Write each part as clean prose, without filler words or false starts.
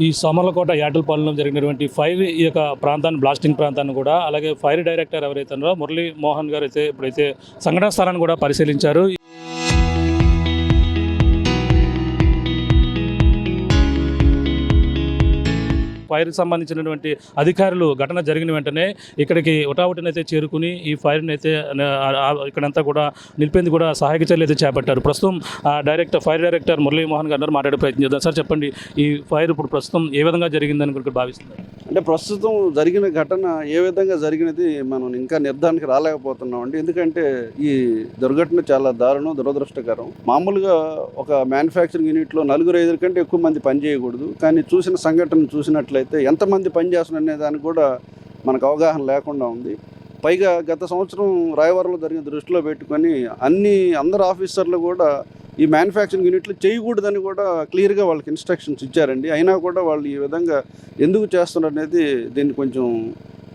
ఈ సోమర్లకోట యాటలపాలెంలో జరిగినటువంటి ఫైర్ ఈ యొక్క ప్రాంతాన్ని బ్లాస్టింగ్ ప్రాంతాన్ని కూడా అలాగే ఫైర్ డైరెక్టర్ ఎవరైతే ఉన్నారో మురళీ మోహన్ గారు అయితే ఇప్పుడైతే సంఘటనా స్థలాన్ని కూడా పరిశీలించారు. ఫైర్కి సంబంధించినటువంటి అధికారులు ఘటన జరిగిన వెంటనే ఇక్కడికి ఉటావుటినైతే చేరుకుని ఈ ఫైర్ని అయితే ఇక్కడంతా కూడా నిలిపేందుకు కూడా సహాయక చర్యలు అయితే చేపట్టారు. ప్రస్తుతం ఫైర్ డైరెక్టర్ మురళీ మోహన్ గారు మాట్లాడే ప్రయత్నం చేద్దాం. సార్ చెప్పండి, ఈ ఫైర్ ఇప్పుడు ప్రస్తుతం ఏ విధంగా జరిగిందని ఇక్కడ భావిస్తున్నారు? అంటే ప్రస్తుతం జరిగిన ఘటన ఏ విధంగా జరిగినది మనం ఇంకా నిర్ధారణకి రాలేకపోతున్నాం అండి. ఎందుకంటే ఈ దుర్ఘటన చాలా దారుణం, దురదృష్టకరం. మామూలుగా ఒక మ్యానుఫ్యాక్చరింగ్ యూనిట్లో 4-5 కంటే ఎక్కువ మంది పనిచేయకూడదు. కానీ చూసిన సంఘటన చూసినట్లయితే ఎంతమంది పనిచేస్తున్నారు అనే దానికి కూడా మనకు అవగాహన లేకుండా ఉంది. పైగా గత సంవత్సరం రాయవరంలో జరిగిన దృష్టిలో పెట్టుకొని అందరు ఆఫీసర్లు కూడా ఈ మ్యానుఫ్యాక్చరింగ్ యూనిట్లు చేయకూడదని కూడా క్లియర్గా వాళ్ళకి ఇన్స్ట్రక్షన్స్ ఇచ్చారండి. అయినా కూడా వాళ్ళు ఈ విధంగా ఎందుకు చేస్తున్నారు అనేది దీన్ని కొంచెం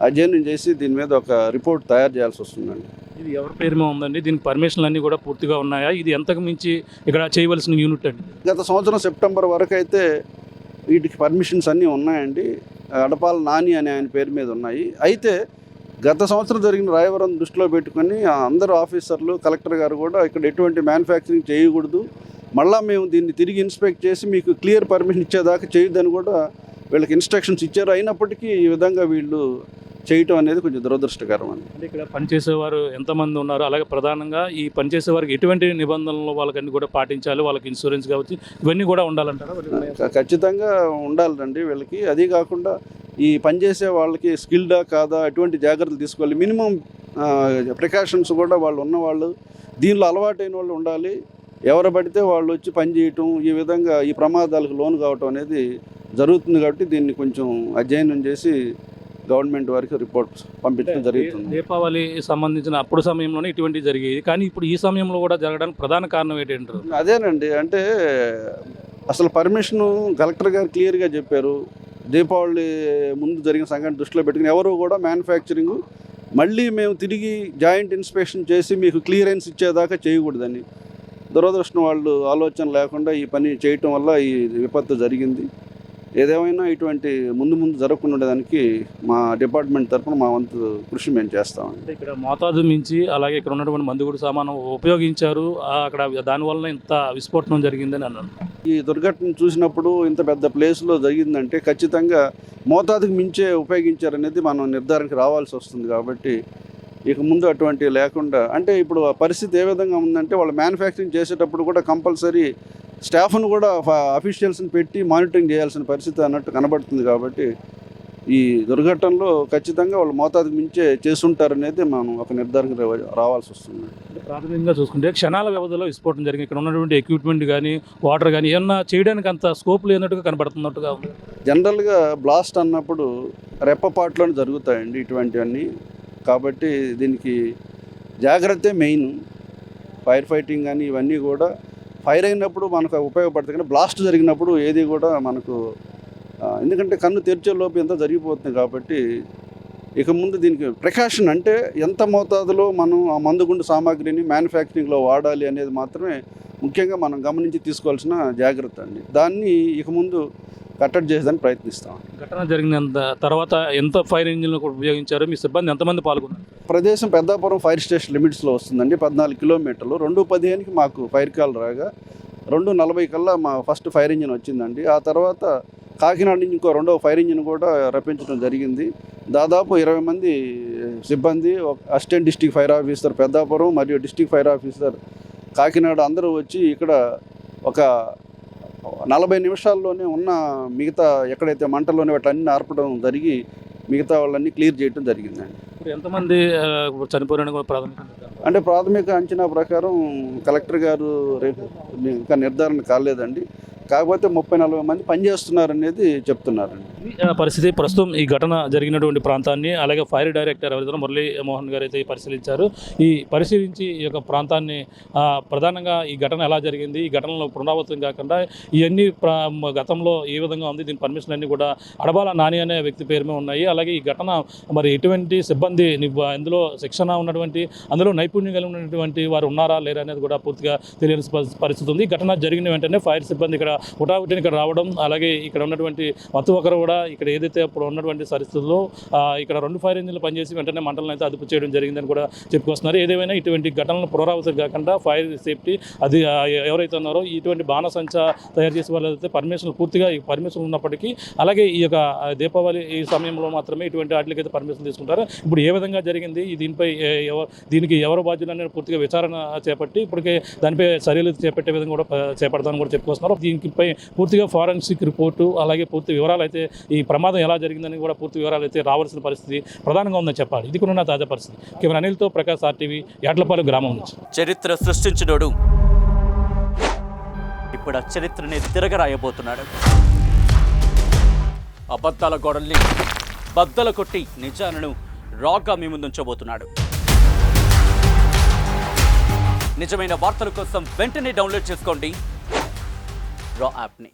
అధ్యయనం చేసి దీని మీద ఒక రిపోర్ట్ తయారు చేయాల్సి వస్తుందండి. ఇది ఎవరి పేరు మీద ఉందండి? దీనికి పర్మిషన్లు అన్నీ కూడా పూర్తిగా ఉన్నాయా? ఇది ఎంతకు మించి ఇక్కడ చేయవలసిన యూనిట్ అండి? గత సంవత్సరం సెప్టెంబర్ వరకు అయితే వీటికి పర్మిషన్స్ అన్నీ ఉన్నాయండి. అడపాల నాని అనే ఆయన పేరు మీద ఉన్నాయి. అయితే గత సంవత్సరం జరిగిన రాయవరం దృష్టిలో పెట్టుకొని అందరూ ఆఫీసర్లు, కలెక్టర్ గారు కూడా ఇక్కడ ఎటువంటి మ్యానుఫ్యాక్చరింగ్ చేయకూడదు, మళ్ళీ మేము దీన్ని తిరిగి ఇన్స్పెక్ట్ చేసి మీకు క్లియర్ పర్మిషన్ ఇచ్చేదాకా చేయొద్దని కూడా వీళ్ళకి ఇన్స్ట్రక్షన్స్ ఇచ్చారు. అయినప్పటికీ ఈ విధంగా వీళ్ళు చేయటం అనేది కొంచెం దురదృష్టకరం అండి. అంటే ఇక్కడ పనిచేసేవారు ఎంతమంది ఉన్నారు, అలాగే ప్రధానంగా ఈ పనిచేసేవారికి ఎటువంటి నిబంధనలు వాళ్ళకన్నీ కూడా పాటించాలి, వాళ్ళకి ఇన్సూరెన్స్ కావచ్చు, ఇవన్నీ కూడా ఉండాలంటారా? ఖచ్చితంగా ఉండాలండి వీళ్ళకి. అది కాకుండా ఈ పనిచేసే వాళ్ళకి స్కిల్డా కాదా ఎటువంటి జాగ్రత్తలు తీసుకోవాలి, మినిమం ప్రికాషన్స్ కూడా వాళ్ళు ఉన్నవాళ్ళు, దీనిలో అలవాటైన వాళ్ళు ఉండాలి. ఎవరు పడితే వాళ్ళు వచ్చి పని చేయటం, ఈ విధంగా ఈ ప్రమాదాలకు లోను కావటం అనేది జరుగుతుంది. కాబట్టి దీన్ని కొంచెం అధ్యయనం చేసి గవర్నమెంట్ వారికి రిపోర్ట్స్ పంపించడం జరుగుతుంది. దీపావళి సంబంధించిన అప్పుడు సమయంలోనే ఇటువంటివి జరిగేది, కానీ ఇప్పుడు ఈ సమయంలో కూడా జరగడానికి ప్రధాన కారణం ఏంటంటారు? అదేనండి, అంటే అసలు పర్మిషన్ కలెక్టర్ గారు క్లియర్గా చెప్పారు. దీపావళి ముందు జరిగిన సంఘటన దృష్టిలో పెట్టుకుని ఎవరు కూడా మ్యానుఫ్యాక్చరింగ్ మళ్ళీ మేము తిరిగి జాయింట్ ఇన్స్పెక్షన్ చేసి మీకు క్లియరెన్స్ ఇచ్చేదాకా చేయకూడదని. దురదృష్టం వాళ్ళు ఆలోచన లేకుండా ఈ పని చేయటం వల్ల ఈ విపత్తు జరిగింది. ఏదేమైనా ఇటువంటి ముందు జరగకుండా ఉండడానికి మా డిపార్ట్మెంట్ తరఫున మా వంతు కృషి మేము చేస్తామండి. అంటే ఇక్కడ మోతాదు మించి అలాగే ఇక్కడ ఉన్నటువంటి మందుగుడు సామాను ఉపయోగించారు, అక్కడ దానివల్ల ఇంత విస్ఫోటనం జరిగిందని అన్నాను. ఈ దుర్ఘటన చూసినప్పుడు ఇంత పెద్ద ప్లేస్లో జరిగిందంటే ఖచ్చితంగా మోతాదుకు మించే ఉపయోగించారనేది మనం నిర్ధారణకి రావాల్సి వస్తుంది. కాబట్టి ఇక ముందు అటువంటి లేకుండా, అంటే ఇప్పుడు ఆ పరిస్థితి ఏ విధంగా ఉందంటే వాళ్ళు మ్యానుఫ్యాక్చరింగ్ చేసేటప్పుడు కూడా కంపల్సరీ స్టాఫ్ను కూడా అఫీషియల్స్ని పెట్టి మానిటరింగ్ చేయాల్సిన పరిస్థితి అన్నట్టు కనబడుతుంది. కాబట్టి ఈ దుర్ఘటనలో ఖచ్చితంగా వాళ్ళు మోతాదుకు మించే చేసుంటారనేది మనం ఒక నిర్ధారణకు రావాల్సి వస్తుంది. ప్రాథమికంగా చూసుకుంటే క్షణాల వ్యవధిలో విస్ఫోటనం జరిగింది. ఇక్కడ ఉన్నటువంటి ఎక్విప్మెంట్ కానీ వాటర్ కానీ ఏమన్నా చేయడానికి అంత స్కోప్ లేనట్టుగా కనబడుతున్నట్టుగా ఉంది. జనరల్గా బ్లాస్ట్ అన్నప్పుడు రెప్పపాట్లోనే జరుగుతాయండి ఇటువంటివన్నీ. కాబట్టి దీనికి జాగ్రత్తే మెయిన్. ఫైర్ ఫైటింగ్ కానీ ఇవన్నీ కూడా ఫైర్ అయినప్పుడు మనకు ఉపయోగపడుతుంది, కానీ బ్లాస్ట్ జరిగినప్పుడు ఏది కూడా మనకు, ఎందుకంటే కన్ను తెరిచే లోపు ఎంత జరిగిపోతుంది. కాబట్టి ఇక ముందు దీనికి ప్రికాషన్ అంటే ఎంత మోతాదులో మనం ఆ మందుగుండు సామాగ్రిని మ్యానుఫ్యాక్చరింగ్లో వాడాలి అనేది మాత్రమే ముఖ్యంగా మనం గమనించి తీసుకోవాల్సిన జాగ్రత్త అండి. దాన్ని ఇక ముందు కట్టడి చేసేదానికి ప్రయత్నిస్తాం. ఘటన జరిగిన తర్వాత ఎంత ఫైర్ ఇంజిన్లు ఉపయోగించారు, మీ సిబ్బంది ఎంతమంది పాల్గొన్నారు? ప్రదేశం పెద్దాపురం ఫైర్ స్టేషన్ లిమిట్స్లో వస్తుందండి, 14 కిలోమీటర్లు. 2:15కి మాకు ఫైర్ కాల్ రాగా 2:40 కల్లా మా ఫస్ట్ ఫైర్ ఇంజిన్ వచ్చిందండి. ఆ తర్వాత కాకినాడ నుంచి ఇంకో రెండవ ఫైర్ ఇంజిన్ కూడా రప్పించడం జరిగింది. దాదాపు 20 మంది సిబ్బంది, assistant district fire officer Peddapuram మరియు డిస్ట్రిక్ట్ ఫైర్ ఆఫీసర్ కాకినాడ అందరూ వచ్చి ఇక్కడ ఒక 40 నిమిషాల్లోనే ఉన్న మిగతా ఎక్కడైతే మంటల్లోనే వాటిని ఆర్పడం జరిగి మిగతా వాళ్ళన్నీ క్లియర్ చేయడం జరిగిందండి. ఎంతమంది చనిపోయిన అంటే ప్రాథమిక అంచనా ప్రకారం కలెక్టర్ గారు రేపు ఇంకా నిర్ధారణ కాలేదండి. కాకపోతే 30-40 మంది పనిచేస్తున్నారనేది చెప్తున్నారండి. పరిస్థితి ప్రస్తుతం ఈ ఘటన జరిగినటువంటి ప్రాంతాన్ని అలాగే ఫైర్ డైరెక్టర్ ఎవరైతే మురళీ మోహన్ గారు అయితే పరిశీలించారు. ఈ పరిశీలించి ఈ యొక్క ప్రాంతాన్ని ప్రధానంగా ఈ ఘటన ఎలా జరిగింది, ఈ ఘటనలో పునరావృతం కాకుండా ఇవన్నీ గతంలో ఏ విధంగా ఉంది, దీని పర్మిషన్ అన్నీ కూడా అడబాల నాని అనే వ్యక్తి పేరుమే ఉన్నాయి. అలాగే ఈ ఘటన మరి ఎటువంటి సిబ్బంది ఇందులో శిక్షణ ఉన్నటువంటి, అందులో నైపుణ్యం కలిగి ఉన్నటువంటి వారు ఉన్నారా లేరా అనేది కూడా పూర్తిగా తెలియని పరిస్థితి ఉంది. ఘటన జరిగిన వెంటనే ఫైర్ సిబ్బంది ఇక్కడ హుటాహుటిని ఇక్కడ రావడం, అలాగే ఇక్కడ ఉన్నటువంటి మత్తు ఒకరు కూడా ఇక్కడ ఏదైతే అప్పుడు ఉన్నటువంటి పరిస్థితుల్లో ఇక్కడ 2 ఫైర్ ఇంజిన్లు పనిచేసి వెంటనే మంటలను అయితే అదుపు చేయడం జరిగిందని కూడా చెప్పుకొస్తున్నారు. ఏదేమైనా ఇటువంటి ఘటనలు పునరావృతం కాకుండా ఫైర్ సేఫ్టీ అది ఎవరైతే ఉన్నారో ఇటువంటి బాణసంచా తయారు చేసే వాళ్ళైతే పూర్తిగా ఈ పర్మిషన్ ఉన్నప్పటికీ, అలాగే ఈ యొక్క దీపావళి ఈ సమయంలో మాత్రమే ఇటువంటి వాటికైతే పర్మిషన్ తీసుకుంటారు. ఇప్పుడు ఏ విధంగా జరిగింది, దీనిపై దీనికి ఎవరు బాధ్యులు అనేది పూర్తిగా విచారణ చేపట్టి ఇప్పటికే దానిపై చర్యలు చేపట్టే విధంగా కూడా చేపడతామని కూడా చెప్పుకొస్తున్నారు. దీనిపై పూర్తిగా ఫారెన్సిక్ రిపోర్టు, అలాగే పూర్తి వివరాలు అయితే ఈ ప్రమాదం ఎలా జరిగిందని కూడా పూర్తి వివరాలు అయితే రావాల్సిన పరిస్థితి ప్రధానంగా ఉందని చెప్పాలి. ఇది కూడా తాజా పరిస్థితి. కెమెరా అనిల్తో ప్రకాష్, RTV, యాట్లపాలెం గ్రామం నుంచి. చరిత్ర సృష్టించినోడు ఇప్పుడు ఆ చరిత్రని తిరగరాయబోతున్నాడు. అబద్ధాల గోడల్ని బద్దల కొట్టి నిజాలను రాగా మీ ముందుంచబోతున్నాడు. నిజమైన వార్తల కోసం వెంటనే డౌన్లోడ్ చేసుకోండి రా యాప్ని.